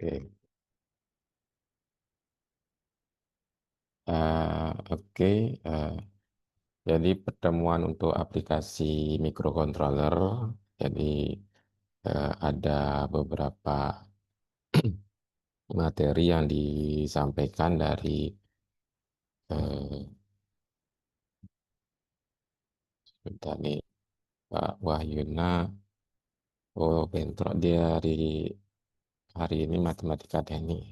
Oke. Oke. eh, jadi pertemuan untuk aplikasi microcontroller. Jadi ada beberapa materi yang disampaikan dari eh, tadi Pak Wahyuna. Oh, bentrok dia hari ini matematika teknik.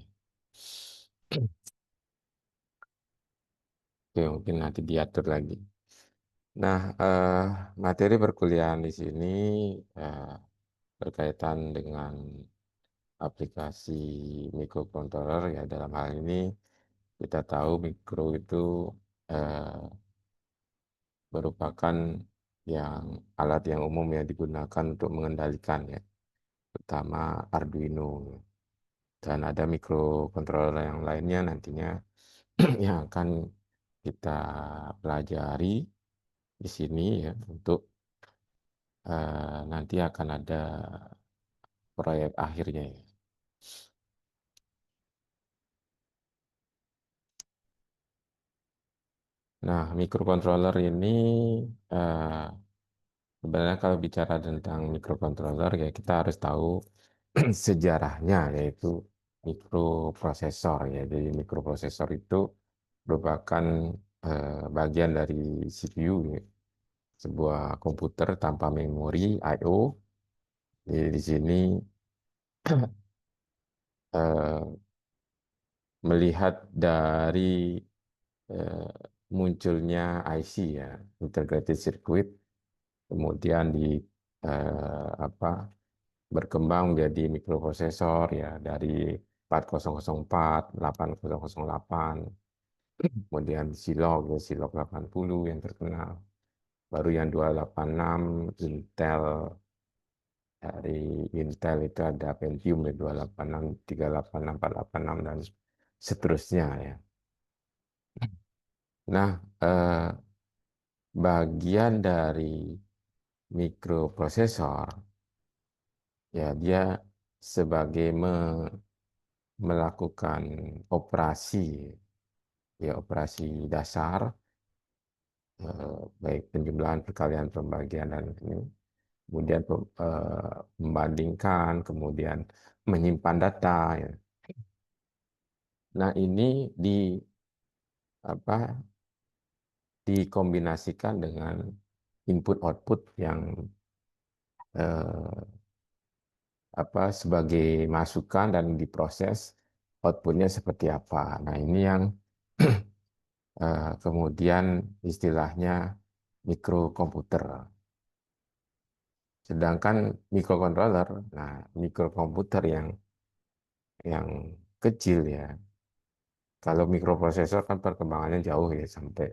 Oke, mungkin nanti diatur lagi. Nah, materi perkuliahan di sini eh, berkaitan dengan aplikasi microcontroller. Ya, dalam hal ini kita tahu mikro itu eh, merupakan yang alat yang umum yang digunakan untuk mengendalikan, ya, terutama Arduino. Dan ada microcontroller yang lainnya nantinya yang akan kita pelajari di sini, ya, untuk nanti akan ada proyek akhirnya, ya. Nah, microcontroller ini eh, sebenarnya kalau bicara tentang microcontroller, ya kita harus tahu sejarahnya, yaitu mikroprosesor, ya. Jadi mikroprosesor itu merupakan bagian dari CPU, ya, sebuah komputer tanpa memori I/O. Di sini eh, melihat dari eh, munculnya IC, ya, Integrated Circuit, kemudian apa berkembang menjadi mikroprosesor, ya, dari 4004, 8008, kemudian Zilog, ya, Zilog 80 yang terkenal, baru yang 286 Intel. Dari Intel itu ada Pentium ya, 286, 386, 486, dan seterusnya, ya. Nah, bagian dari mikroprosesor, ya, dia sebagai melakukan operasi, ya, operasi dasar, baik penjumlahan, perkalian, pembagian, dan ini, kemudian membandingkan, kemudian menyimpan data, ya. Nah, ini apa dikombinasikan dengan input output yang eh, sebagai masukan dan diproses outputnya seperti apa. Nah, ini yang kemudian istilahnya mikrokomputer. Sedangkan mikrocontroller, nah, mikrokomputer yang kecil, ya. Kalau mikroprosesor kan perkembangannya jauh, ya, sampai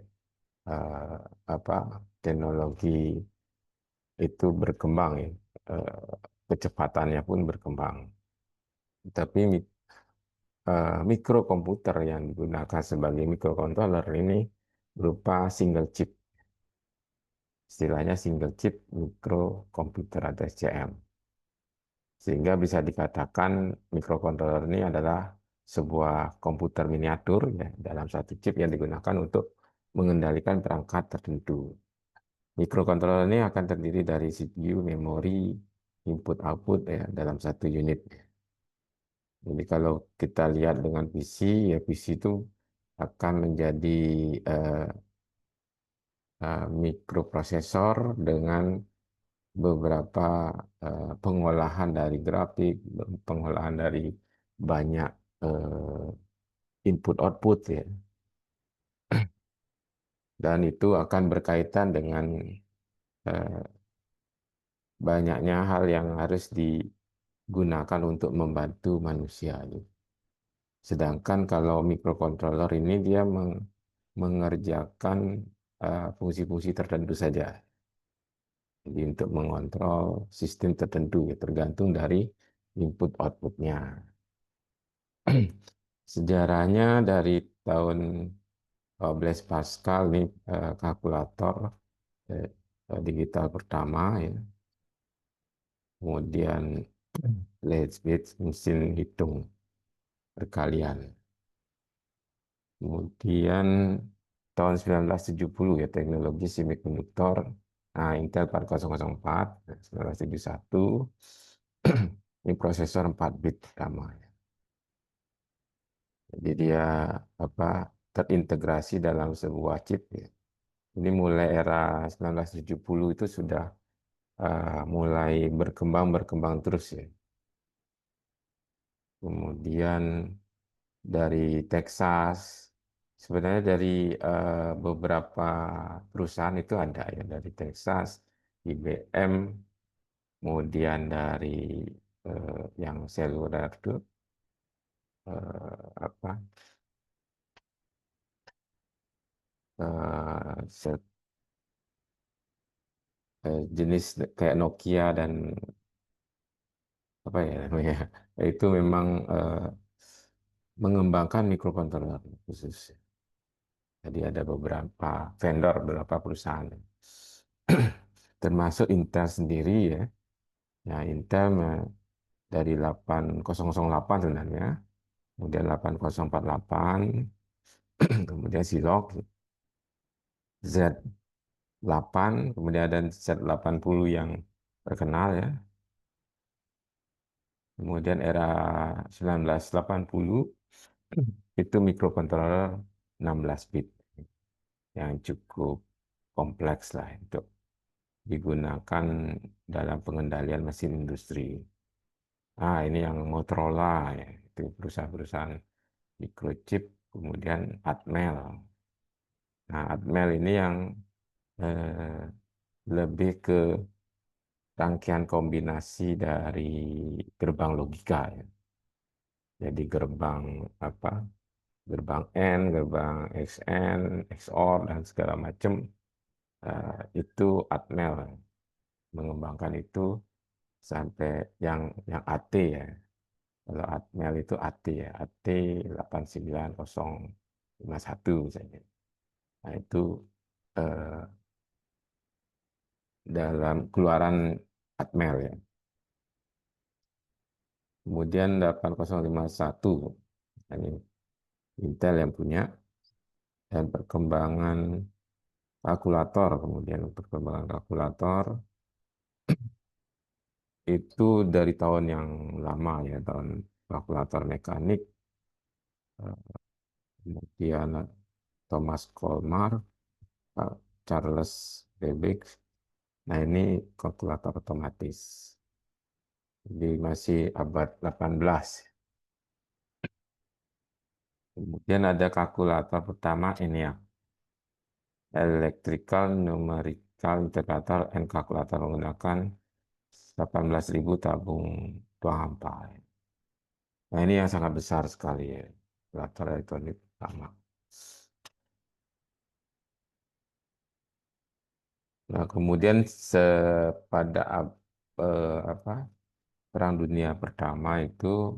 eh, apa teknologi itu berkembang, ya. Eh, Kecepatannya pun berkembang. Tapi mikrokomputer yang digunakan sebagai mikrocontroller ini berupa single chip. Istilahnya single chip mikrokomputer atau SCM. Sehingga bisa dikatakan mikrocontroller ini adalah sebuah komputer miniatur, ya, dalam satu chip yang digunakan untuk mengendalikan perangkat tertentu. Mikrocontroller ini akan terdiri dari CPU, memori, input-output, ya, dalam satu unit. Jadi kalau kita lihat dengan PC, ya, PC itu akan menjadi eh, mikroprosesor dengan beberapa pengolahan dari grafik, pengolahan dari banyak input-output, ya. Dan itu akan berkaitan dengan eh, banyaknya hal yang harus digunakan untuk membantu manusia, gitu. Sedangkan kalau mikrocontroller ini dia mengerjakan fungsi-fungsi tertentu saja. Jadi untuk mengontrol sistem tertentu, ya, tergantung dari input outputnya. Sejarahnya dari tahun 12 Pascal nih, kalkulator eh, digital pertama, ya. Kemudian Leibniz, mesin hitung. berkalian. Kemudian tahun 1970 ya teknologi semikonduktor. Nah, Intel 4004, 1971. Ini prosesor 4 bit pertama. Jadi dia apa terintegrasi dalam sebuah chip ya. Ini mulai era 1970 itu sudah mulai berkembang terus ya. Kemudian dari Texas, sebenarnya dari beberapa perusahaan itu ada ya dari Texas, IBM, kemudian dari yang seluler itu apa eh, jenis kayak Nokia dan apa ya namanya itu memang mengembangkan mikrokontroler khusus. Jadi ada beberapa vendor, beberapa perusahaan, termasuk Intel sendiri ya. Ya Intel dari 8008 sebenarnya, kemudian 8048, kemudian Zilog Z8, kemudian ada Z80 yang terkenal ya. Kemudian era 1980 itu mikrokontroler 16 bit yang cukup kompleks lah untuk digunakan dalam pengendalian mesin industri. Ah, ini yang Motorola ya, itu perusahaan-perusahaan microchip, kemudian Atmel. Nah, Atmel ini yang eh, lebih ke rangkaian kombinasi dari gerbang logika ya. Jadi gerbang apa? Gerbang N, gerbang XN, XOR dan segala macam itu Atmel mengembangkan itu sampai yang AT ya. Kalau Atmel itu AT ya, AT 89051 misalnya. Nah, itu eh, dalam keluaran Atmel ya. Kemudian 8051 ini Intel yang punya dan perkembangan kalkulator, kemudian perkembangan kalkulator itu dari tahun yang lama ya, tahun kalkulator mekanik, kemudian Thomas Colmar, Charles Babbage. Nah, ini kalkulator otomatis. Jadi masih abad 18. Kemudian ada kalkulator pertama ini ya, Electrical Numerical Integrator and Calculator menggunakan 18.000 tabung tuang hampa. Nah, ini yang sangat besar sekali ya, kalkulator elektronik pertama. Nah, kemudian pada apa Perang Dunia Pertama itu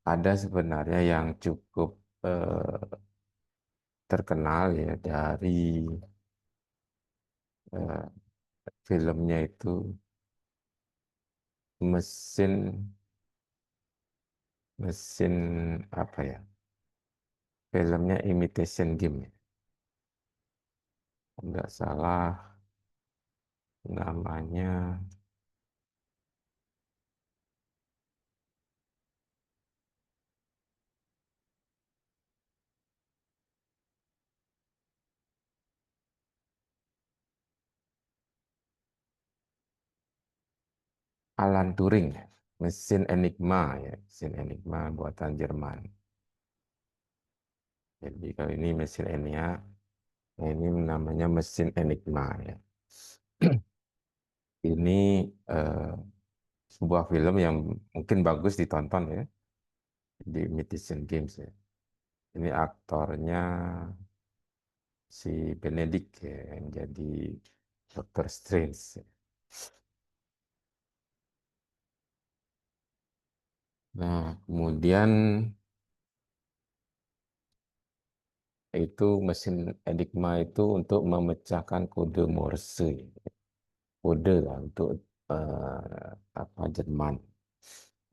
ada sebenarnya yang cukup terkenal ya dari eh, filmnya itu mesin mesin apa ya? Filmnya Imitation Game ya. Nggak salah namanya Alan Turing, ya. Mesin Enigma ya, mesin Enigma buatan Jerman. Jadi kalau ini mesin Enigma, ini namanya mesin Enigma ya. Ini eh, sebuah film yang mungkin bagus ditonton ya di Imitation Games ya. Ini aktornya si Benedict ya, yang jadi Doctor Strange. Nah, kemudian itu mesin Enigma itu untuk memecahkan kode Morse, kode lah untuk apa Jerman.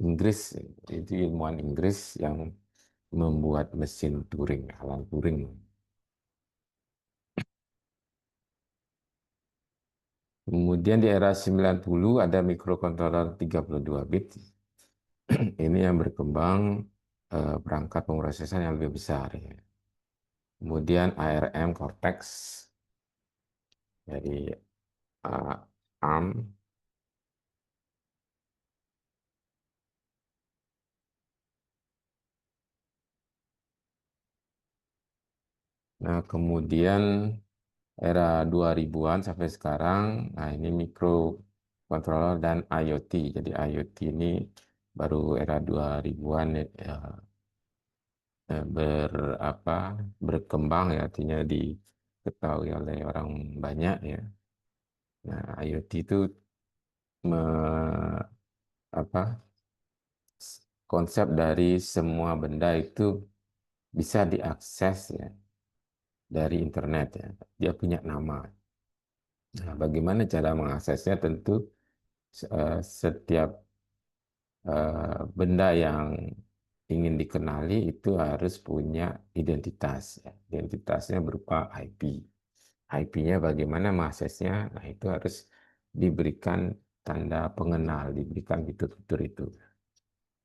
Inggris itu ilmuwan Inggris yang membuat mesin Turing, Alan Turing. Kemudian di era 90 ada microcontroller 32 bit. Ini yang berkembang perangkat pemrosesan yang lebih besar, ya. Kemudian ARM Cortex dari ARM. Nah, kemudian era 2000-an sampai sekarang, nah ini microcontroller dan IoT. Jadi IoT ini baru era 2000-an ya, apa berkembang, ya, artinya diketahui oleh orang banyak, ya. Nah, IoT itu me- apa konsep dari semua benda itu bisa diakses, ya, dari internet, ya. Dia punya nama. Nah, bagaimana cara mengaksesnya? Tentu setiap benda yang ingin dikenali itu harus punya identitas, ya. Identitasnya berupa IP. IP-nya bagaimana mengaksesnya? Nah, itu harus diberikan tanda pengenal, diberikan fitur-fitur itu.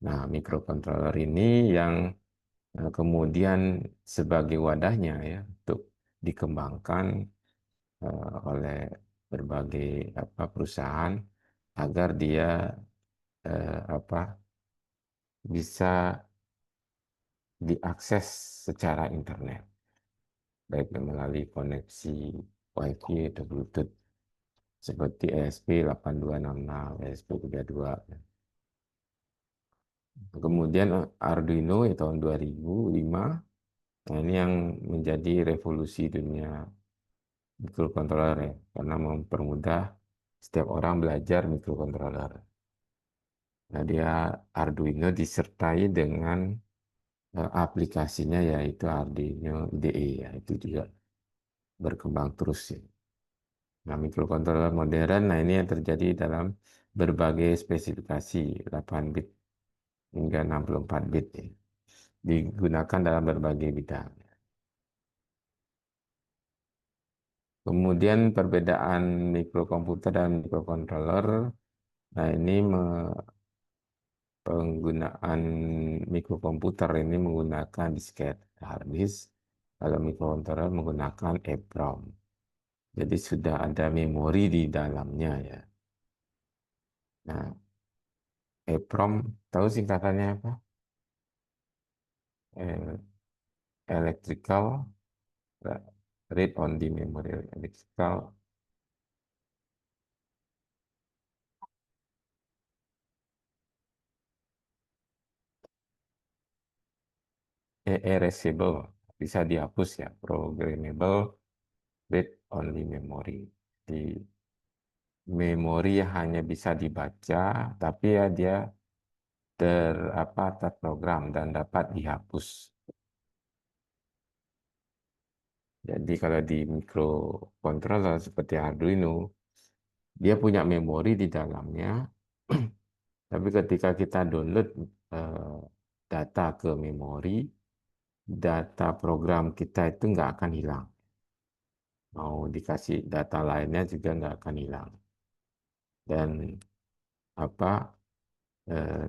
Nah, microcontroller ini yang kemudian sebagai wadahnya, ya, untuk dikembangkan oleh berbagai perusahaan agar dia bisa diakses secara internet, baik melalui koneksi Wi-Fi atau Bluetooth seperti ESP8266, ESP32. Kemudian Arduino ya tahun 2005. Nah, ini yang menjadi revolusi dunia microcontroller, ya, karena mempermudah setiap orang belajar microcontroller. Nah, dia Arduino disertai dengan aplikasinya, yaitu Arduino IDE, ya, itu juga berkembang terus, ya. Nah, microcontroller modern, nah ini yang terjadi dalam berbagai spesifikasi 8 bit hingga 64 bit, ya. Digunakan dalam berbagai bidang. Kemudian perbedaan mikrokomputer dan mikrocontroller, nah ini penggunaan mikrokomputer ini menggunakan disket hard disk, kalau mikrocontroller menggunakan EEPROM. Jadi sudah ada memori di dalamnya, ya. Nah, EEPROM tahu singkatannya apa? Eh, Electrical Read Only Memory. Electrical Erasable, bisa dihapus, ya. Programmable Read Only Memory. Di memori yang hanya bisa dibaca, tapi ya dia terprogram dan dapat dihapus. Jadi kalau di microcontroller seperti Arduino, dia punya memori di dalamnya, tapi ketika kita download eh, data ke memori, data program kita itu nggak akan hilang. Mau dikasih data lainnya juga nggak akan hilang. Dan apa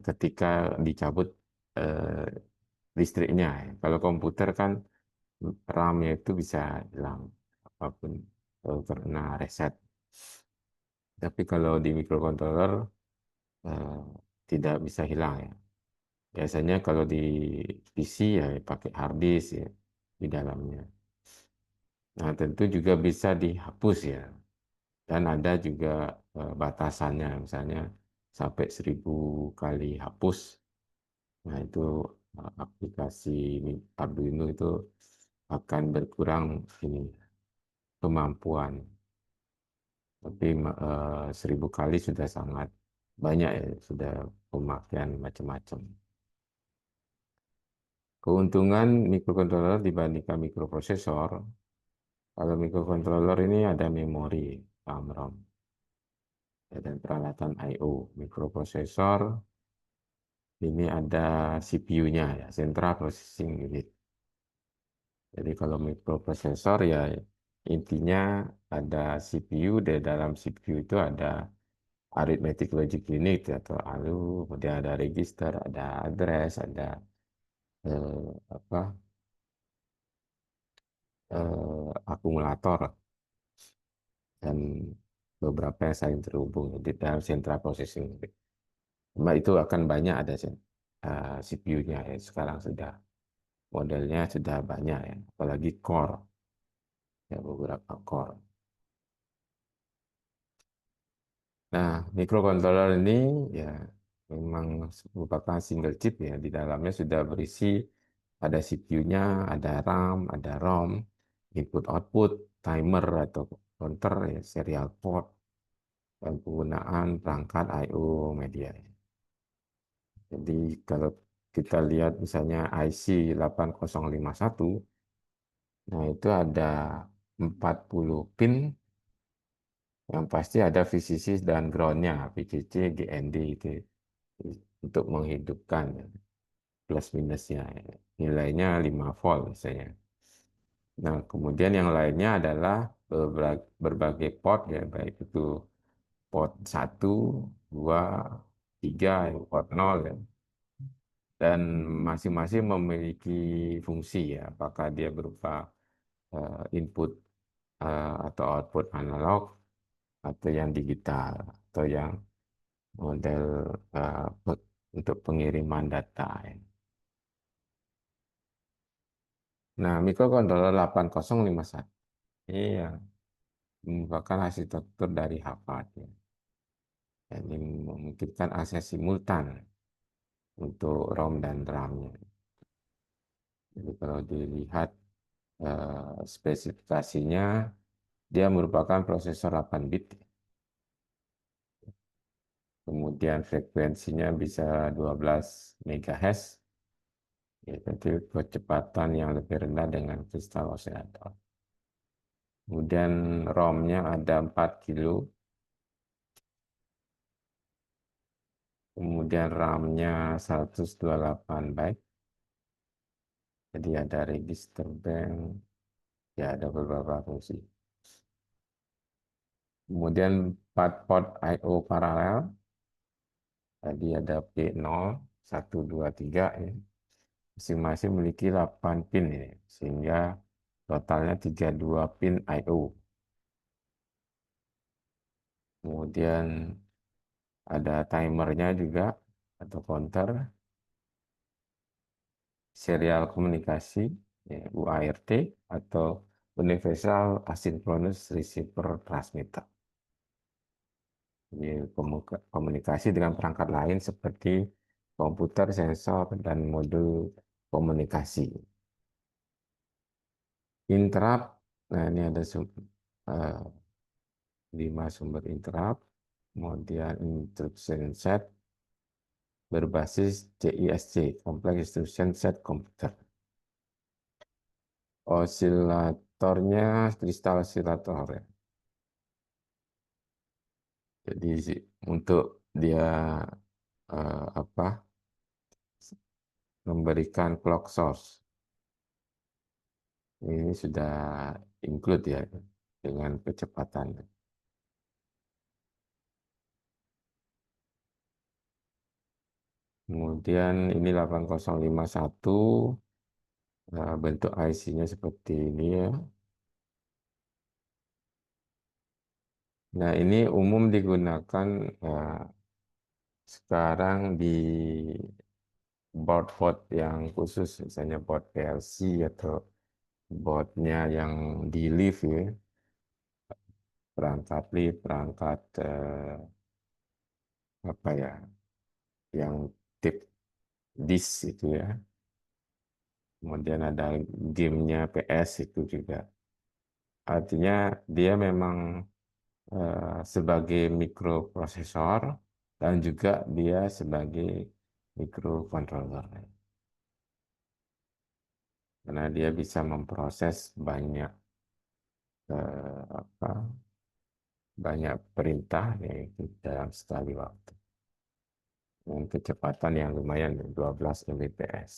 ketika dicabut eh, listriknya, ya. Kalau komputer kan RAM-nya itu bisa hilang apapun karena reset. Tapi kalau di microcontroller eh, tidak bisa hilang, ya. Biasanya kalau di PC ya pakai hard disk, ya, di dalamnya. Nah, tentu juga bisa dihapus, ya. Dan ada juga batasannya, misalnya sampai 1000 kali hapus. Nah, itu aplikasi Arduino itu akan berkurang ini kemampuan. Tapi 1000 kali sudah sangat banyak, ya, sudah pemakaian macam-macam. Keuntungan mikrocontroller dibandingkan mikroprosesor, kalau mikrocontroller ini ada memori RAM, ya, dan peralatan I/O. Mikroprosesor Ini ada CPU-nya ya, Central Processing Unit. Jadi kalau mikroprosesor ya intinya ada CPU, di dalam CPU itu ada arithmetic logic unit atau ALU, kemudian ada register, ada address, ada apa akumulator dan beberapa yang saling terhubung di dalam central processing unit. Cuma itu akan banyak ada CPU-nya ya. Sekarang sudah modelnya sudah banyak ya, apalagi core ya beberapa core. Nah, microcontroller ini ya memang merupakan single chip ya. Di dalamnya sudah berisi ada CPU-nya, ada RAM, ada ROM, input-output, timer atau counter, ya, serial port, dan penggunaan perangkat I/O media. Jadi kalau kita lihat misalnya IC 8051, nah itu ada 40 pin yang pasti ada VCC dan ground-nya, VCC, GND itu untuk menghidupkan ya, plus minusnya. Nilainya 5 volt misalnya. Nah, kemudian yang lainnya adalah berbagai port ya, baik itu port 1, 2, 3, ya, port 0 ya. Dan masing-masing memiliki fungsi ya, apakah dia berupa input atau output analog atau yang digital atau yang model untuk pengiriman data ya. Nah, microcontroller 8051 ini yang merupakan arsitektur dari Harvard ya. Ini memungkinkan akses simultan untuk ROM dan RAM-nya. Jadi kalau dilihat spesifikasinya, dia merupakan prosesor 8 bit, kemudian frekuensinya bisa 12 MHz, ya, jadi kecepatan yang lebih rendah dengan kristal osilator. Kemudian ROM-nya ada 4 kilo, kemudian RAM-nya 128 byte, jadi ada register bank, ya ada beberapa fungsi. Kemudian 4 port I/O paralel, tadi ada P0, 1, 2, 3 ya. Masing-masing memiliki 8 pin ya, sehingga totalnya 32 pin I/O. Kemudian ada timernya juga atau counter, serial komunikasi ya, UART atau Universal Asynchronous Receiver Transmitter. Jadi komunikasi dengan perangkat lain seperti komputer, sensor, dan modul komunikasi. Interrupt, nah ini ada 5 sumber interrupt, kemudian instruction set berbasis CISC, Complex Instruction Set Computer. Osilatornya kristal osilator ya. Jadi untuk dia apa memberikan clock source ini sudah include ya dengan kecepatan. Kemudian ini 8051 bentuk IC-nya seperti ini ya. Nah, ini umum digunakan sekarang di board-board yang khusus, misalnya board PLC atau boardnya yang di lift ya, perangkat lift, perangkat apa ya, yang tip disk itu ya. Kemudian ada gamenya PS itu juga. Artinya dia memang sebagai mikroprosesor dan juga dia sebagai microcontroller. Karena dia bisa memproses banyak apa banyak perintah yaitu dalam sekali waktu. dengan kecepatan yang lumayan 12 Mbps.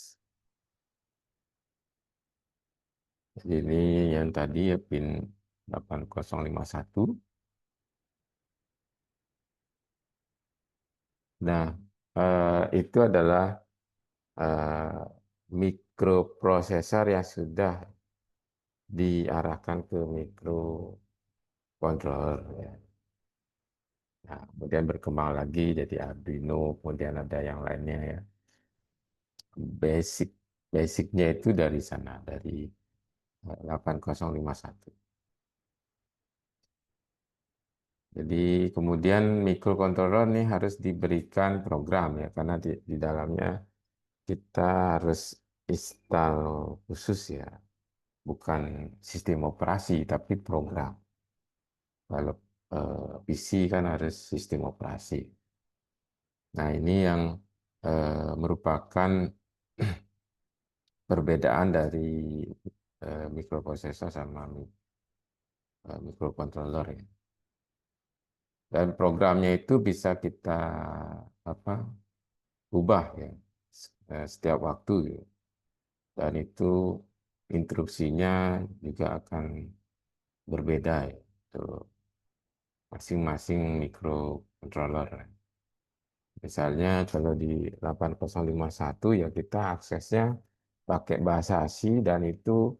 Jadi ini yang tadi ya pin 8051. Nah, itu adalah eh, mikroprosesor yang sudah diarahkan ke mikrocontroller ya. Nah, kemudian berkembang lagi jadi Arduino, kemudian ada yang lainnya ya. Basic basicnya itu dari sana, dari 8051. Jadi kemudian mikrocontroller ini harus diberikan program ya, karena di dalamnya kita harus install khusus ya, bukan sistem operasi tapi program. Kalau PC kan harus sistem operasi. Nah ini yang merupakan perbedaan dari mikroprosesor sama mikrocontroller ya. Dan programnya itu bisa kita apa ubah ya setiap waktu ya. Dan itu instruksinya juga akan berbeda ya untuk masing-masing mikrocontroller. Misalnya kalau di 8051 ya kita aksesnya pakai bahasa ASCII dan itu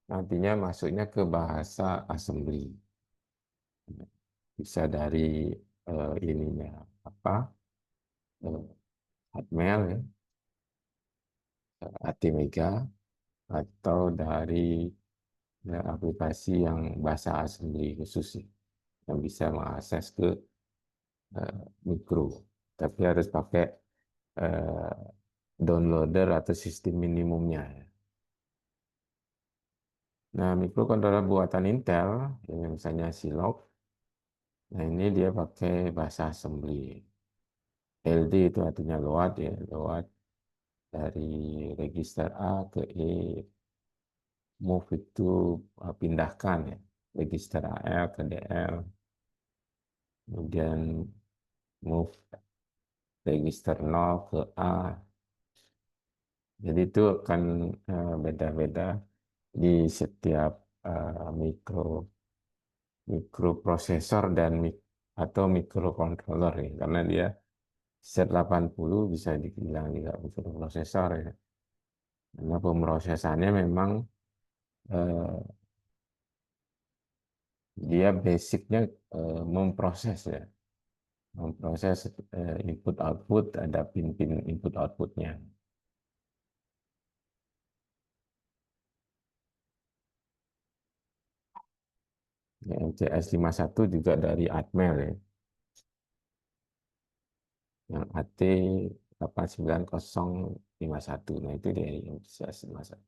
nantinya masuknya ke bahasa assembly. Bisa dari ininya apa eh, Atmel ya, ATmega atau dari aplikasi yang bahasa assembly khusus ya, yang bisa mengakses ke mikro. Tapi harus pakai eh, downloader atau sistem minimumnya ya. Nah, mikrocontroller buatan Intel, yang misalnya Silog, nah ini dia pakai bahasa assembly. LD itu artinya load ya, load dari register A ke E, move itu pindahkan ya, register AL ke DL, kemudian move register 0 ke A. Jadi itu akan beda-beda di setiap mikroprosesor dan atau mikrocontroller ya, karena dia Z80 bisa dibilang juga mikroprosesor ya. Karena pemrosesannya memang eh, dia basicnya memproses ya, memproses input output, ada pin-pin input outputnya. Ya, MCS satu juga dari Atmel ya, yang AT89051. Nah itu dari MCS satu.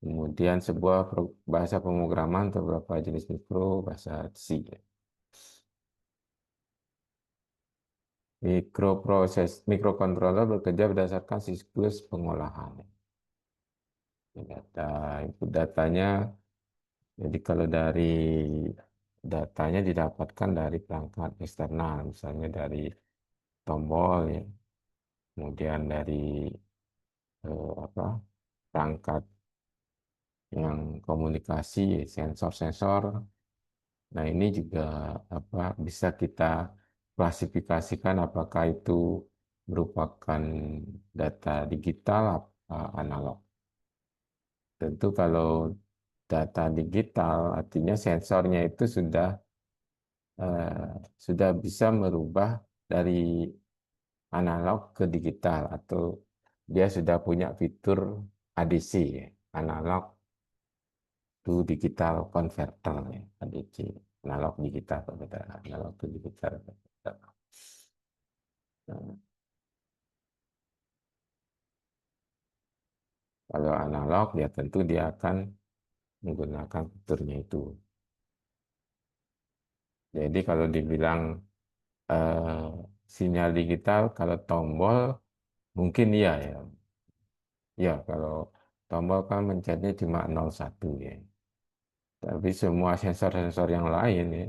Kemudian sebuah bahasa pemrograman untuk beberapa jenis mikro, bahasa C. Ya. Mikrocontroller bekerja berdasarkan siklus pengolahan. Data, input datanya, jadi kalau dari datanya didapatkan dari perangkat eksternal, misalnya dari tombol, ya, kemudian dari apa perangkat yang komunikasi, sensor-sensor. Nah ini juga apa bisa kita klasifikasikan apakah itu merupakan data digital atau analog. Tentu kalau data digital artinya sensornya itu sudah bisa merubah dari analog ke digital atau dia sudah punya fitur ADC ya, analog to digital converter ya, ADC, analog digital converter, analog to digital converter. Nah, kalau analog ya tentu dia akan menggunakan fiturnya itu. Jadi kalau dibilang eh, sinyal digital, kalau tombol mungkin iya ya. Ya, kalau tombol kan mencetnya cuma 01 ya. Tapi semua sensor-sensor yang lain ya,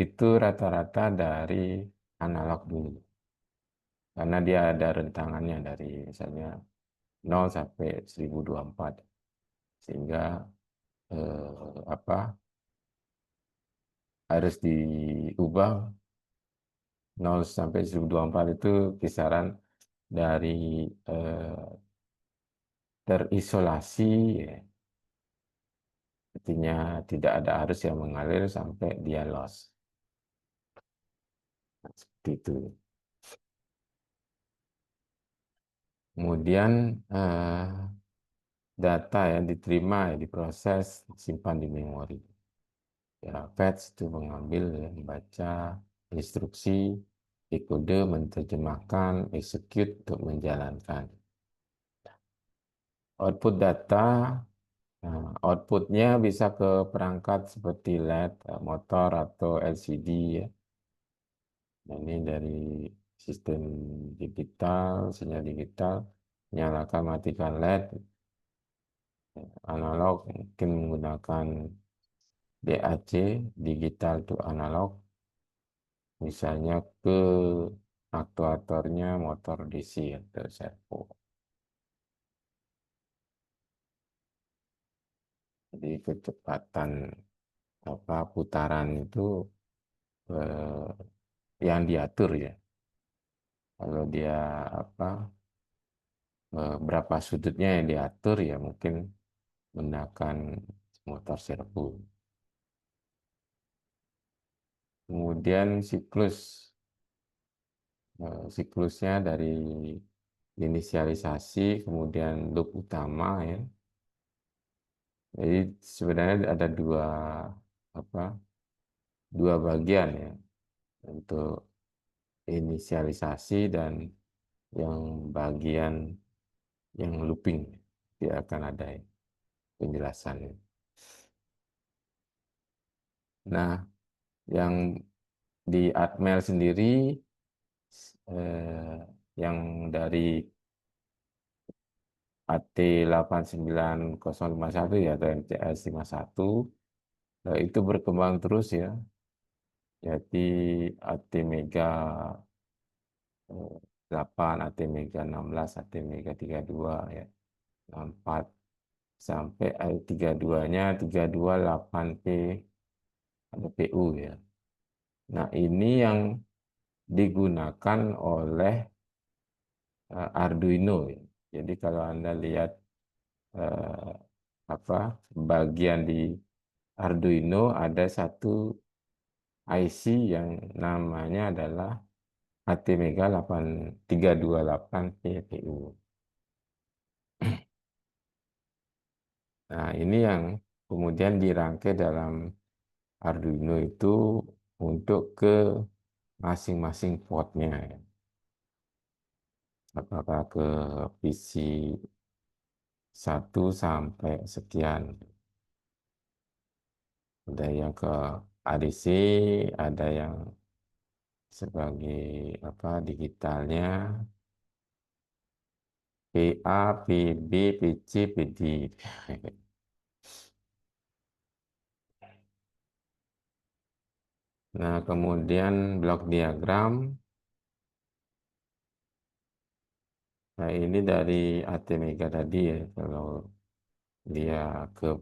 itu rata-rata dari analog dulu. karena dia ada rentangannya dari misalnya 0 sampai 1024, sehingga apa harus diubah 0 sampai 1024 itu kisaran dari terisolasi, ya. Artinya tidak ada arus yang mengalir sampai dia loss. Nah, seperti itu. Kemudian data yang diterima, ya, diproses, simpan di memori. Ya, fetch itu mengambil, ya, membaca instruksi, decode, menerjemahkan, execute untuk menjalankan. Output data, nah, outputnya bisa ke perangkat seperti LED, motor, atau LCD, ya. Nah, ini dari sistem digital, sinyal digital, nyalakan matikan LED, analog, mungkin menggunakan DAC, digital to analog, misalnya ke aktuatornya motor DC atau servo. Jadi kecepatan putaran itu eh, yang diatur, ya. Kalau dia apa berapa sudutnya yang diatur, ya mungkin menggunakan motor servo. Kemudian siklusnya dari inisialisasi, kemudian loop utama, ya. Jadi sebenarnya ada apa dua bagian, ya, untuk inisialisasi dan yang bagian yang looping. Dia akan ada, ya, penjelasannya. Nah, yang di Atmel sendiri, eh, yang dari AT89051, ya, atau MCS51, itu berkembang terus, ya. Jadi AT Mega 8, AT Mega 16, AT Mega 32, ya, 64, sampai 32-nya 328P ada PU, ya. Nah, ini yang digunakan oleh Arduino, ya. Jadi kalau Anda lihat eh, bagian di Arduino, ada satu IC yang namanya adalah ATmega 8328 PPU. Nah, ini yang kemudian dirangkai dalam Arduino itu untuk ke masing-masing portnya, ya. Apakah ke PC 1 sampai sekian. Ada yang ke ADC, ada yang sebagai digitalnya, PA, PB, PC, PD. Nah, kemudian blok diagram. Nah, ini dari ATmega tadi, ya. Kalau dia ke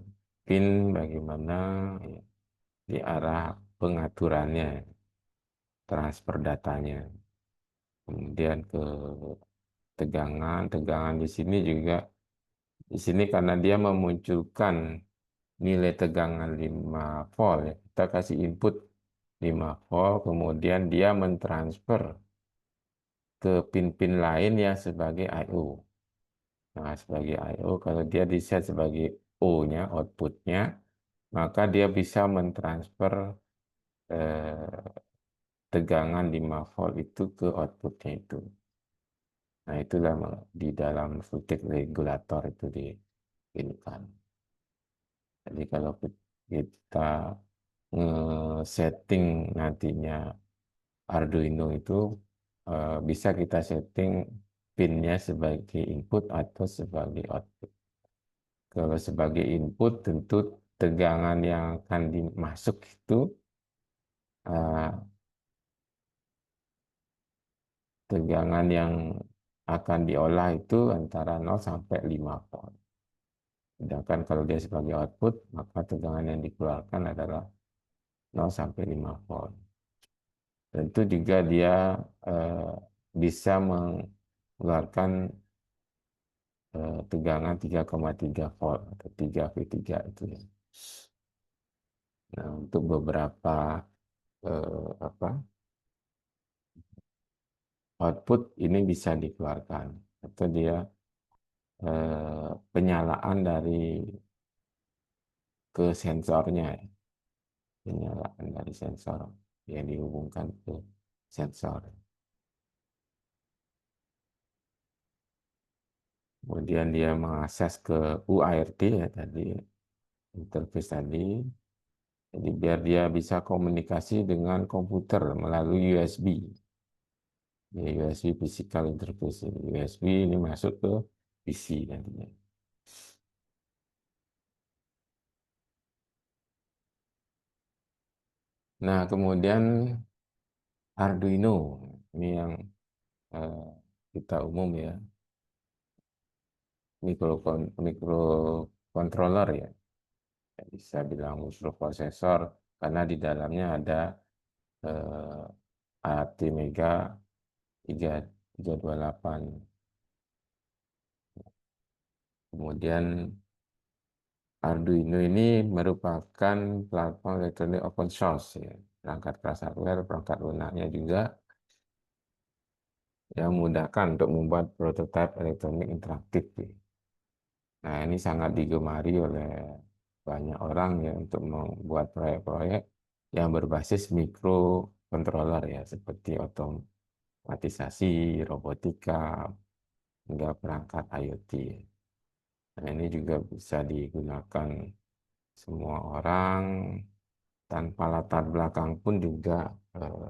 pin bagaimana, ya, di arah pengaturannya, transfer datanya. Kemudian ke tegangan di sini juga, di sini karena dia memunculkan nilai tegangan 5 volt, ya. Kita kasih input 5 volt, kemudian dia mentransfer ke pin-pin lain yang sebagai I/O. Nah, sebagai I/O, kalau dia di-set sebagai O-nya, outputnya, maka dia bisa mentransfer eh, tegangan 5 volt itu ke outputnya itu. Nah, itulah di dalam voltage regulator itu diinginkan. Jadi kalau kita setting nantinya Arduino itu, bisa kita setting pinnya sebagai input atau sebagai output. Kalau sebagai input, tentu tegangan yang akan dimasuk itu tegangan yang akan diolah itu antara 0 sampai 5 volt. Sedangkan kalau dia sebagai output, maka tegangan yang dikeluarkan adalah 0 sampai 5 volt. Tentu juga dia eh, bisa mengeluarkan tegangan 3,3 volt atau 3V3 itu ya. Nah, untuk beberapa apa output ini bisa dikeluarkan atau dia penyalaan dari ke sensornya ya. Penyalaan dari sensor yang dihubungkan ke sensor. Kemudian dia mengakses ke UART ya tadi, interface tadi. Jadi biar dia bisa komunikasi dengan komputer melalui USB. Ya, USB physical interface. USB ini masuk ke PC nantinya. Nah, kemudian Arduino ini yang eh, kita umum ya, mikrokontroler ya. Bisa bilang mikroprosesor karena di dalamnya ada ATmega 328. Kemudian Arduino ini merupakan platform elektronik open source ya. Perangkat keras hardware, perangkat lunaknya juga yang memudahkan untuk membuat prototipe elektronik interaktif ya. Nah, ini sangat digemari oleh banyak orang ya untuk membuat proyek-proyek yang berbasis mikrocontroller ya, seperti otomatisasi, robotika, hingga perangkat IoT. Nah, ini juga bisa digunakan semua orang tanpa latar belakang pun juga eh,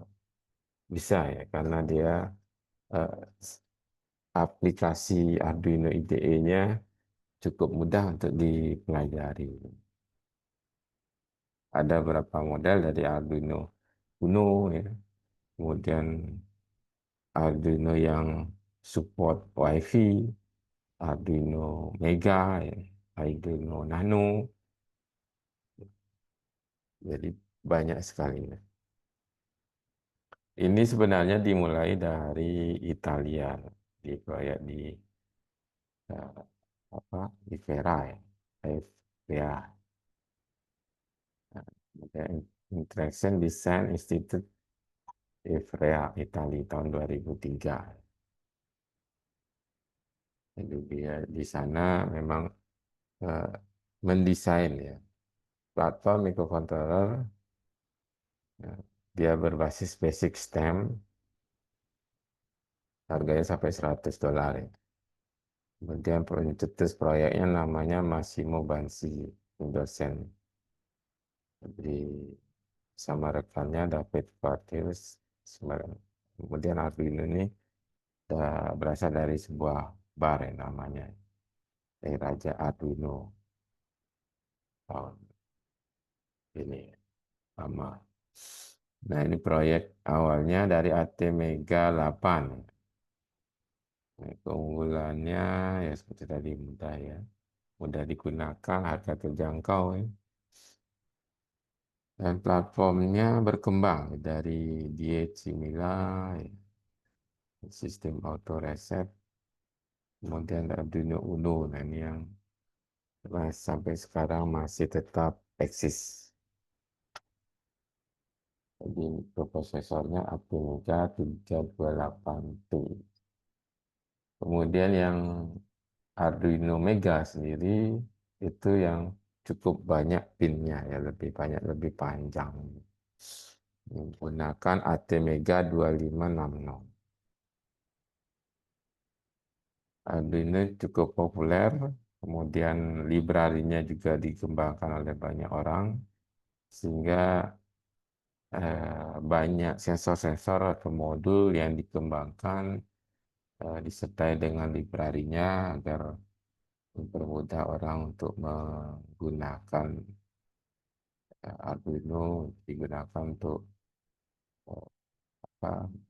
bisa ya, karena dia eh, aplikasi Arduino IDE-nya cukup mudah untuk dipelajari. Ada beberapa model dari Arduino Uno ya, kemudian Arduino yang support Wi-Fi, Arduino Mega, ya, Arduino Nano, jadi banyak sekali. Ini sebenarnya dimulai dari Italia, di proyek di eh, apa di Vera ya, FVA, Interaction Design Institute Ivrea, Italia tahun 2003. Jadi dia di sana memang eh, mendesain ya platform microcontroller, ya, dia berbasis basic STEM, harganya sampai $100 ya. Kemudian pencetus proyeknya namanya Massimo Bansi, dosen. Jadi sama rekannya David Bartels. Kemudian Arduino ini berasal dari sebuah bar ya, namanya dari Raja Arduino tahun ini lama. Nah, ini proyek awalnya dari AT Mega 8. Nah, keunggulannya ya seperti tadi mudah ya, mudah digunakan, harga terjangkau ya. Dan platformnya berkembang dari DHC ya, sistem auto reset, kemudian Arduino Uno. Nah, ini yang sampai sekarang masih tetap eksis. Jadi mikroprosesornya Atmega 328T. Kemudian yang Arduino Mega sendiri itu yang cukup banyak pinnya ya, lebih banyak, lebih panjang. Menggunakan ATmega 2560. Arduino cukup populer, kemudian librarinya juga dikembangkan oleh banyak orang, sehingga banyak sensor-sensor atau modul yang dikembangkan disertai dengan librarinya agar mempermudah orang untuk menggunakan Arduino, digunakan untuk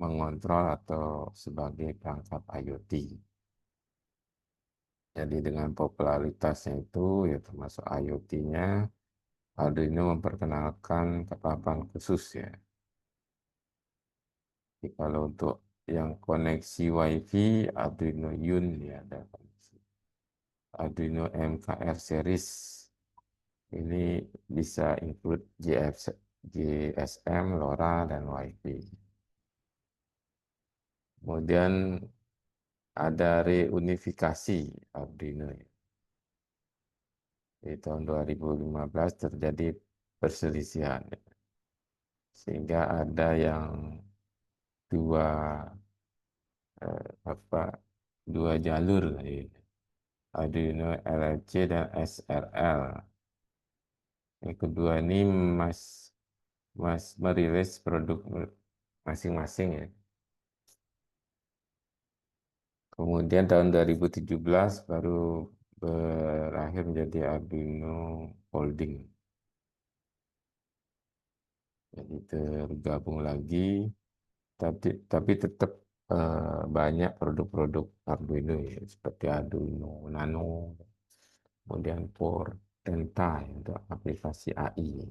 mengontrol atau sebagai perangkat IoT. Jadi dengan popularitasnya itu, ya termasuk IoT-nya, Arduino memperkenalkan ketahapan khusus ya. Jadi kalau untuk yang koneksi WiFi, Arduino Yun ya ada koneksi. Arduino MKR series ini bisa include GSM, LoRa, dan WiFi. Kemudian ada reunifikasi Arduino. Di tahun 2015 terjadi perselisihan, sehingga ada yang dua apa dua jalur, Arduino LLC dan SRL. Yang kedua ini mas mas merilis produk masing-masing ya. Kemudian tahun 2017 baru berakhir menjadi Arduino Holding. Jadi tergabung lagi, tapi tetap banyak produk-produk Arduino ya, seperti Arduino Nano, kemudian Portenta untuk aplikasi AI.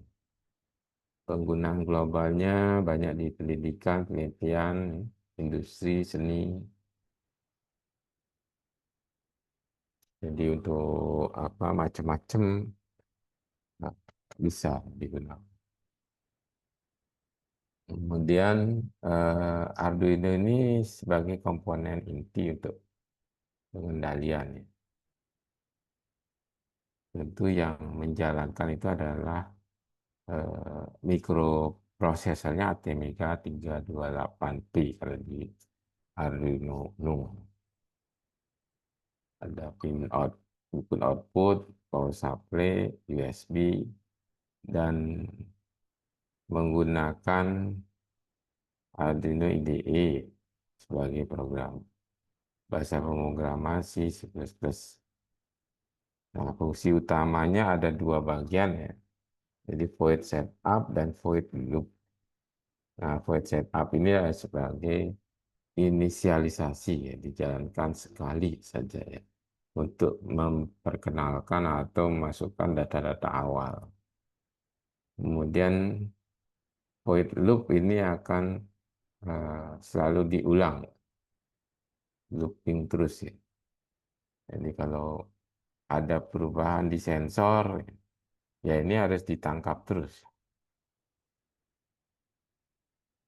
Penggunaan globalnya banyak di pendidikan, penelitian, industri, seni. Jadi untuk apa macam-macam nah, bisa digunakan. Kemudian Arduino ini sebagai komponen inti untuk pengendalian, ya. Tentu yang menjalankan itu adalah mikroprosesornya Atmega 328P kalau di Arduino Uno. Ada pin input output, power supply, USB, dan menggunakan Arduino IDE sebagai program. Bahasa pemrograman C++. Nah, fungsi utamanya ada dua bagian ya. Jadi void setup dan void loop. Nah, void setup ini adalah sebagai inisialisasi ya, dijalankan sekali saja ya untuk memperkenalkan atau memasukkan data-data awal. Kemudian void loop ini akan selalu diulang, looping terus ya. Jadi kalau ada perubahan di sensor, ya ini harus ditangkap terus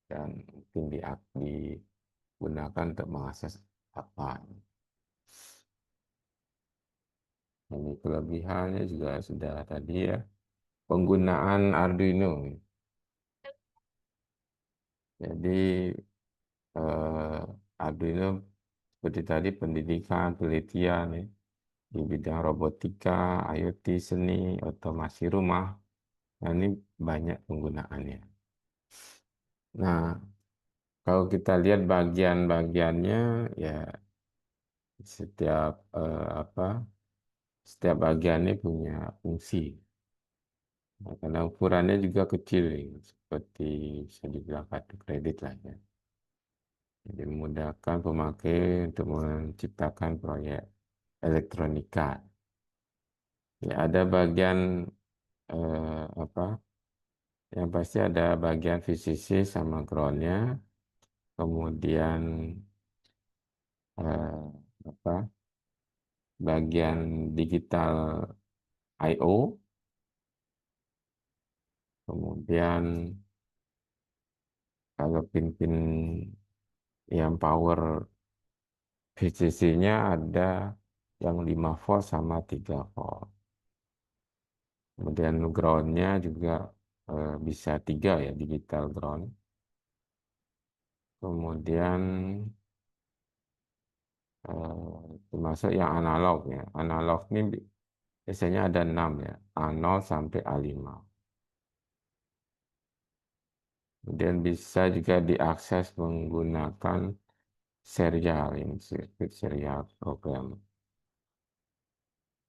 dan mungkin digunakan untuk mengakses apa. Ini kelebihannya juga sudah tadi ya. Penggunaan Arduino. Jadi Arduino seperti tadi pendidikan, penelitian ya, di bidang robotika, IoT, seni, otomasi rumah. Nah, ini banyak penggunaannya. Nah, kalau kita lihat bagian-bagiannya, ya setiap setiap bagiannya punya fungsi. Nah, karena ukurannya juga kecil, seperti bisa dibilang kartu kredit lah ya. Jadi memudahkan pemakai untuk menciptakan proyek elektronika. Ya, ada bagian apa? Yang pasti ada bagian VCC sama groundnya, kemudian eh, apa? Bagian digital I/O, kemudian kalau pin-pin yang power VCC-nya ada yang 5 volt sama 3 volt. Kemudian ground-nya juga bisa 3 ya, digital ground. Kemudian termasuk yang analog ya. Analog ini biasanya ada 6 ya, A0 sampai A5. Kemudian bisa juga diakses menggunakan serial, ini sirkuit serial program.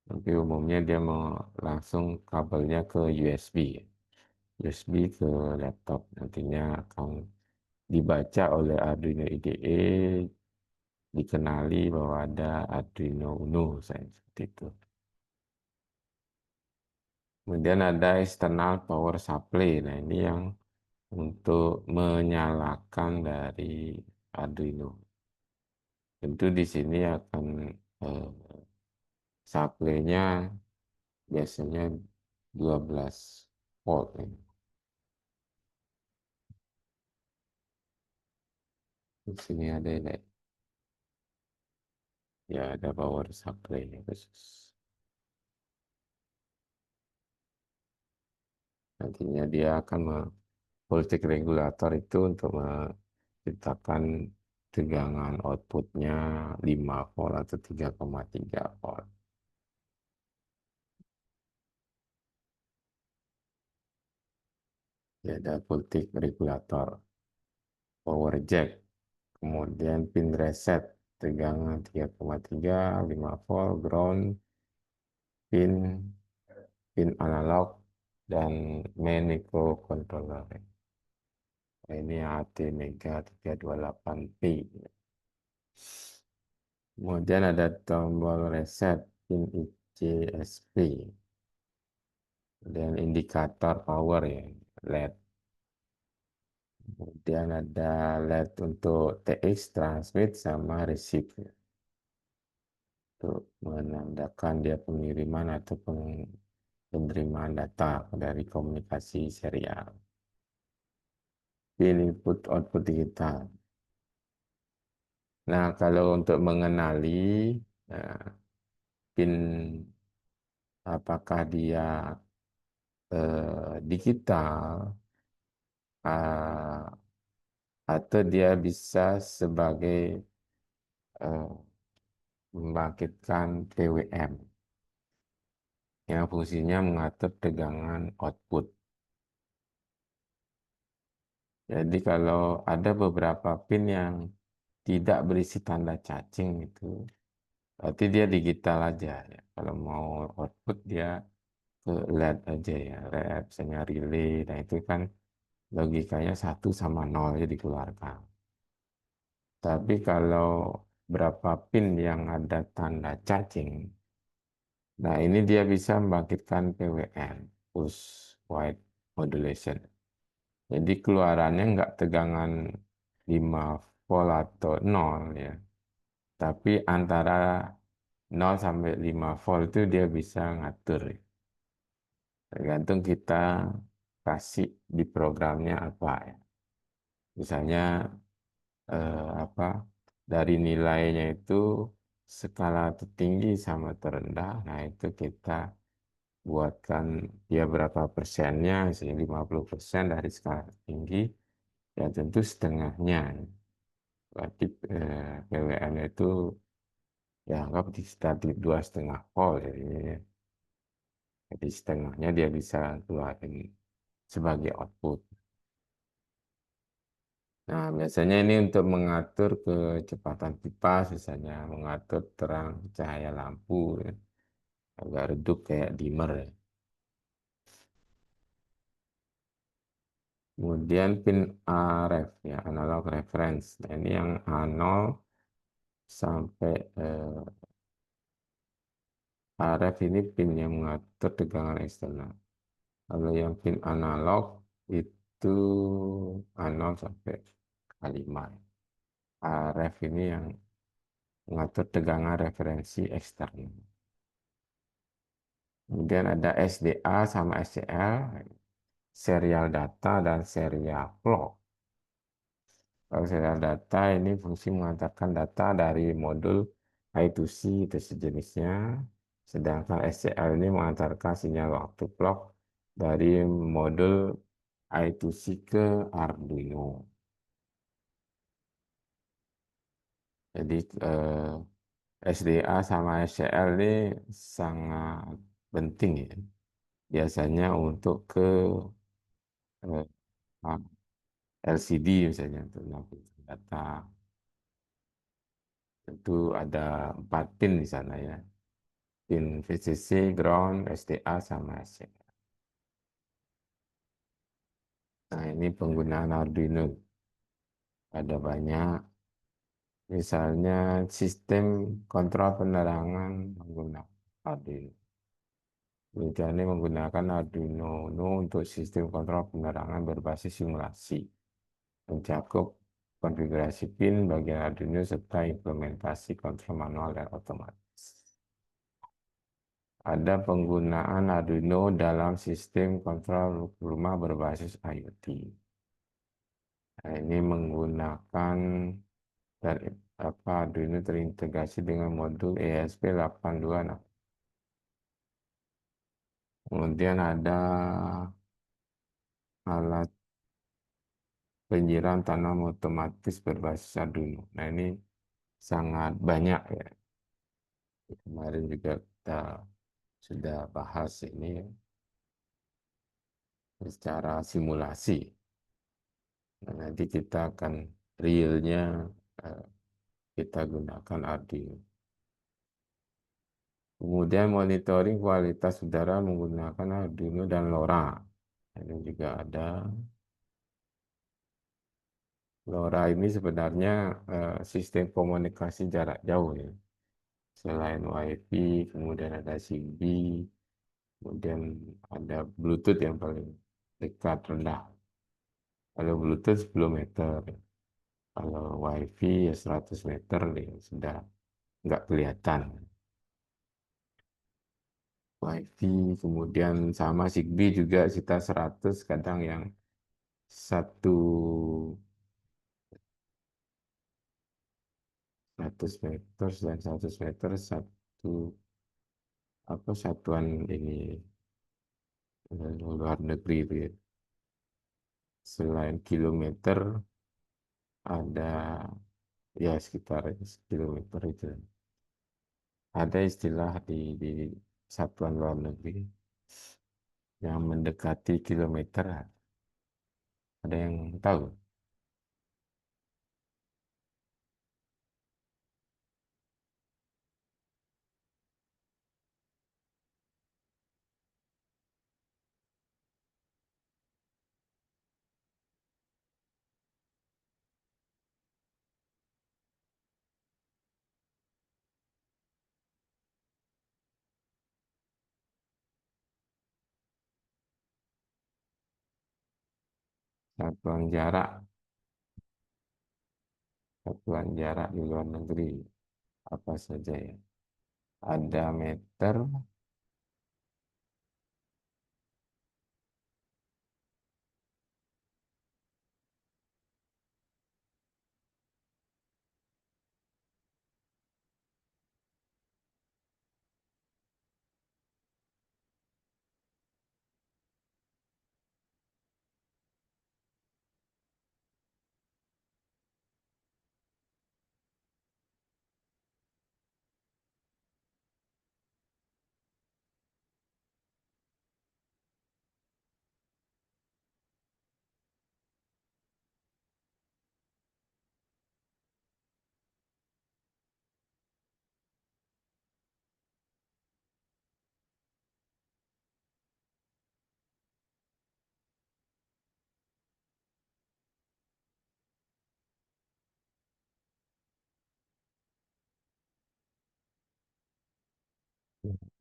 Tapi umumnya dia mau langsung kabelnya ke USB, ya. USB ke laptop nantinya akan dibaca oleh Arduino IDE, dikenali bahwa ada Arduino Uno, saya seperti itu. Kemudian ada external power supply. Nah, ini yang untuk menyalakan dari Arduino. Tentu di sini akan eh, supply-nya biasanya 12 volt. Ya. Di sini ada ya ada power supply-nya khusus. Nantinya dia akan voltage regulator itu untuk menciptakan tegangan outputnya 5 volt atau 3,3 volt. Ya, ada voltage regulator, power jack, kemudian pin reset, tegangan 3,3, 5 volt, ground, pin, pin analog, dan main microcontroller. Nah, ini AT Mega 328P. Kemudian ada tombol reset, pin ICSP, dan indikator power ya, LED. Kemudian ada LED untuk TX, transmit, sama receive. Untuk menandakan dia pengiriman atau penerimaan data dari komunikasi serial. Pin input output digital. Nah, kalau untuk mengenali eh, pin apakah dia digital atau dia bisa sebagai eh, membangkitkan PWM yang fungsinya mengatur tegangan output. Jadi kalau ada beberapa pin yang tidak berisi tanda cacing itu, berarti dia digital aja ya. Kalau mau output dia ke LED aja ya, LED, misalnya relay, nah itu kan logikanya 1 sama 0 ya dikeluarkan. Tapi kalau berapa pin yang ada tanda cacing, nah ini dia bisa membangkitkan PWM, pulse wide modulation. Jadi keluarannya nggak tegangan 5 volt atau 0 ya, tapi antara 0 sampai 5 volt itu dia bisa ngatur. Tergantung kita kasih di programnya apa ya. Misalnya apa dari nilainya itu skala tertinggi sama terendah, nah itu kita buatkan ya berapa persennya, misalnya 50% dari skala tertinggi, ya tentu setengahnya. Berarti PWN itu ya anggap di sekitar 2,5 volt. Jadi setengahnya dia bisa keluarin sebagai output. Nah, biasanya ini untuk mengatur kecepatan kipas, misalnya mengatur terang cahaya lampu, ya. Agak redup kayak dimmer. Ya. Kemudian pin AREF, ya, analog reference. Nah, ini yang A0 sampai AREF ini pin yang mengatur tegangan eksternal. Kalau yang pin analog itu A0 sampai A5. AREF ini yang mengatur tegangan referensi eksternal. Kemudian ada SDA sama SCL, serial data dan serial clock. Kalau serial data ini fungsi mengantarkan data dari modul I2C itu sejenisnya, sedangkan SCL ini mengantarkan sinyal waktu clock dari modul I2C ke Arduino. Jadi SDA sama SCL ini sangat penting ya. Biasanya untuk ke eh, LCD misalnya untuk lampu data. Tentu ada 4 pin di sana ya. Pin VCC, ground, SDA, sama SC. Nah ini penggunaan Arduino. Ada banyak, misalnya sistem kontrol penerangan menggunakan Arduino. Ini menggunakan Arduino Uno untuk sistem kontrol penerangan berbasis simulasi, mencakup konfigurasi pin bagian Arduino serta implementasi kontrol manual dan otomatis. Ada penggunaan Arduino dalam sistem kontrol rumah berbasis IoT. Nah, ini menggunakan dan Arduino terintegrasi dengan modul ESP82. Kemudian ada alat penyiram tanam otomatis berbasis Arduino. Nah, ini sangat banyak ya. Kemarin juga kita sudah bahas ini ya, secara simulasi. Nah, nanti kita akan realnya eh, kita gunakan Arduino. Kemudian monitoring kualitas udara menggunakan Arduino dan LoRa. Ini juga ada. LoRa ini sebenarnya sistem komunikasi jarak jauh ya. Selain WiFi, kemudian ada Zigbee, kemudian ada Bluetooth yang paling dekat rendah. Kalau Bluetooth 10 meter, kalau WiFi ya 100 meter nih, sudah nggak kelihatan. WiFi, kemudian sama Zigbee juga kita 100, kadang yang satu 100 meter dan 100 meter satu satuan ini luar negeri itu ya. Selain kilometer ada ya sekitar kilometer itu. Ada istilah di satuan luar negeri yang mendekati kilometer. Ada yang tahu? Satuan jarak, satuan jarak di luar negeri apa saja ya? Ada meter,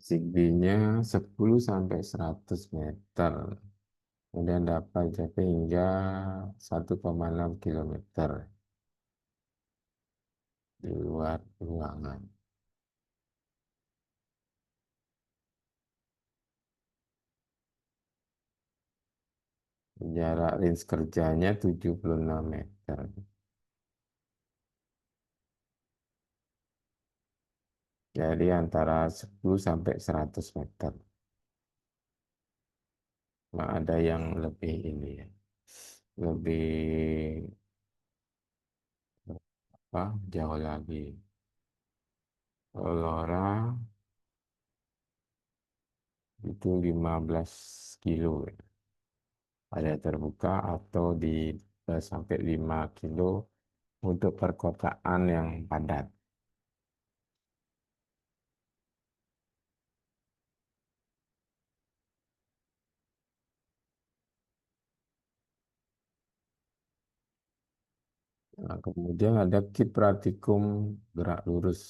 Zigbee-nya 10 sampai 100 meter. Kemudian dapat mencapai hingga 1,6 kilometer di luar ruangan. Jarak range kerjanya 76 meter. Jadi antara 10 sampai 100 meter. Nah, ada yang lebih ini ya. Lebih jauh lagi. Lora itu 15 kilo ya. Ada terbuka atau di sampai 5 kilo untuk perkotaan yang padat. Nah, kemudian ada kit praktikum gerak lurus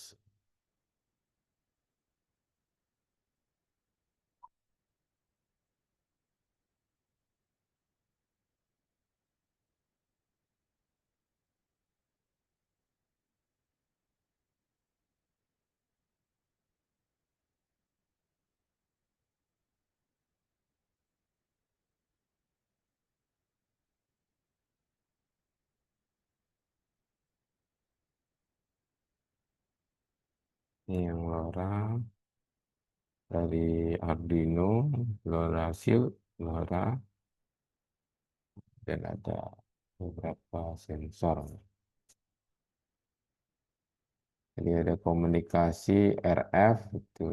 ini yang LoRa dari Arduino, LoRa Shield, LoRa, dan ada beberapa sensor. Jadi ada komunikasi RF itu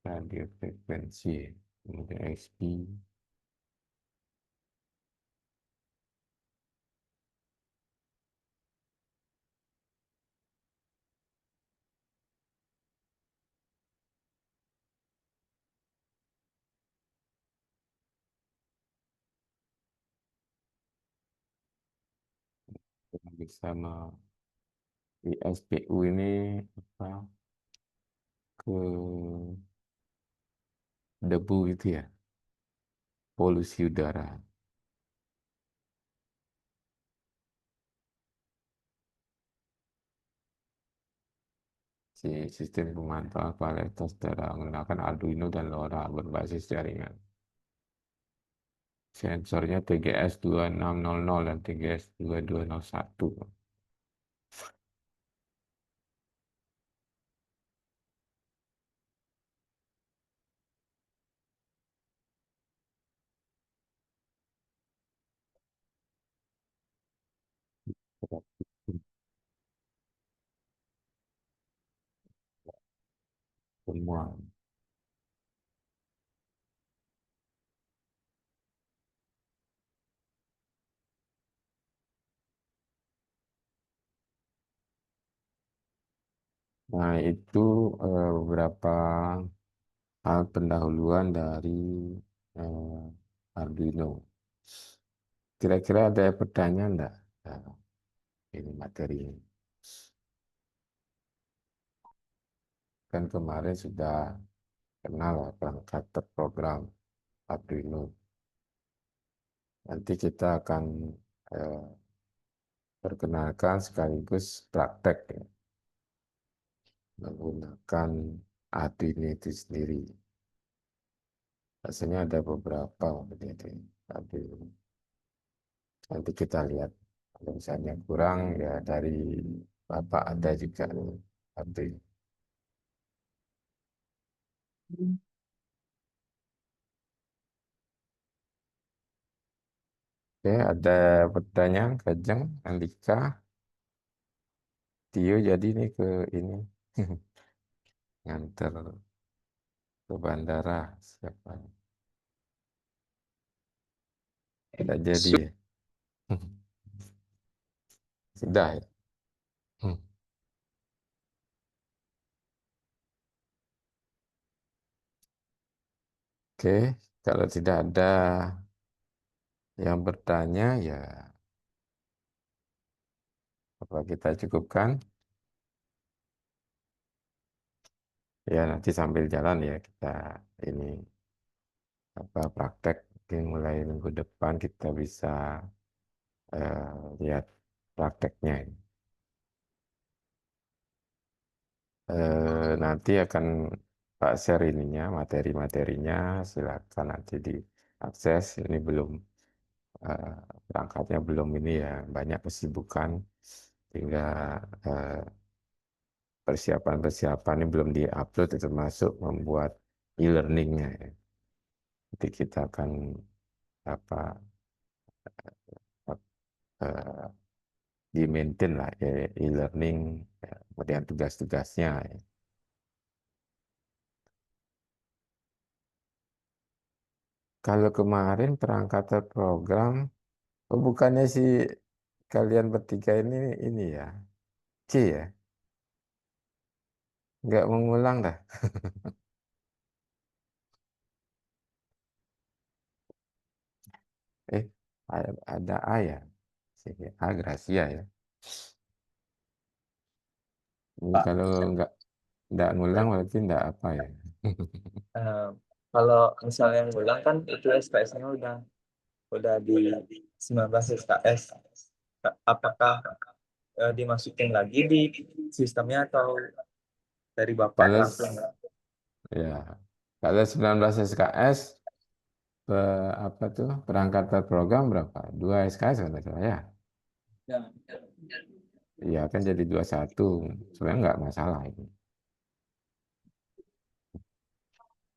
radio frekuensi, kemudian XP. Kita bisa di SPU ini apa ke debu itu ya, polusi udara. Si sistem pemantauan kualitas udara menggunakan Arduino dan LoRa berbasis jaringan. Sensornya TGS 2600 dan TGS 2201. Semua. Nah, itu beberapa hal pendahuluan dari Arduino. Kira-kira ada pertanyaan enggak? Nah, ini materi ini. Kan kemarin sudah kenal lah perangkat terprogram Arduino. Nanti kita akan eh, perkenalkan sekaligus praktek ya, menggunakan Arduino itu sendiri. Rasanya ada beberapa begitu. Tapi nanti kita lihat. Kalau misalnya kurang ya dari Bapak ada juga nih Arduino. Oke, ada pertanyaan Kajeng, Andika, Tio jadi nih ke ini nganter ke bandara siapa? Tidak jadi ya? Sudah ya? Hmm. Oke, kalau tidak ada yang bertanya ya apa kita cukupkan? Ya nanti sambil jalan ya kita ini apa praktek mungkin mulai minggu depan kita bisa lihat prakteknya ini. Nanti akan Pak share ininya materi-materinya silakan nanti diakses. Ini belum eh, perangkatnya belum ini ya banyak kesibukan hingga eh, persiapan-persiapan ini belum diupload termasuk membuat e-learningnya ya. Nanti kita akan apa eh, di maintain lah ya, e-learning ya, kemudian tugas-tugasnya ya. Kalau kemarin perangkat terprogram, oh bukannya si kalian bertiga ini ya, C ya, nggak mengulang dah. Eh, ada A ya. A Gracia ya. Ini Pak. kalau nggak ngulang berarti nggak apa ya. Eh, Kalau misalnya ngulang kan itu SKS-nya udah di 19 SKS. Apakah dimasukin lagi di sistemnya atau dari Bapak Kalau langsung? ya, kalau 19 SKS apa tuh perangkat per program berapa? 2 SKS kan salah ya. Ya. Iya kan jadi 21. Sebenarnya nggak masalah ini.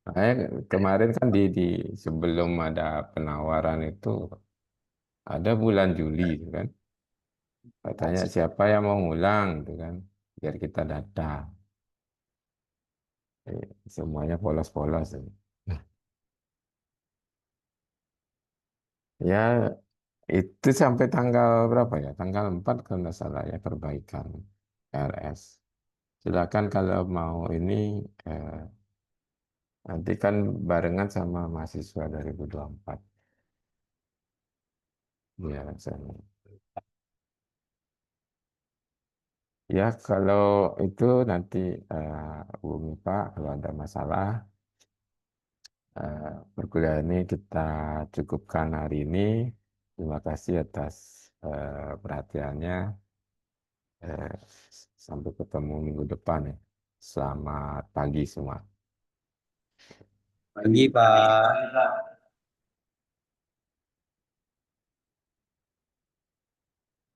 Makanya kemarin kan di sebelum ada penawaran itu ada bulan Juli gitu kan. Katanya siapa yang mau ngulang gitu kan. Biar kita data. Semuanya polos-polos. Ya itu sampai tanggal berapa ya? Tanggal 4 kalau nggak salah ya perbaikan RS. Silakan kalau mau ini eh, nanti kan barengan sama mahasiswa 2024. Ya, saya. Ya kalau itu nanti hubungi Pak kalau ada masalah. Perkuliahan ini kita cukupkan hari ini. Terima kasih atas perhatiannya. Eh, Sampai ketemu minggu depan ya. Selamat pagi semua. Pagi, Pak.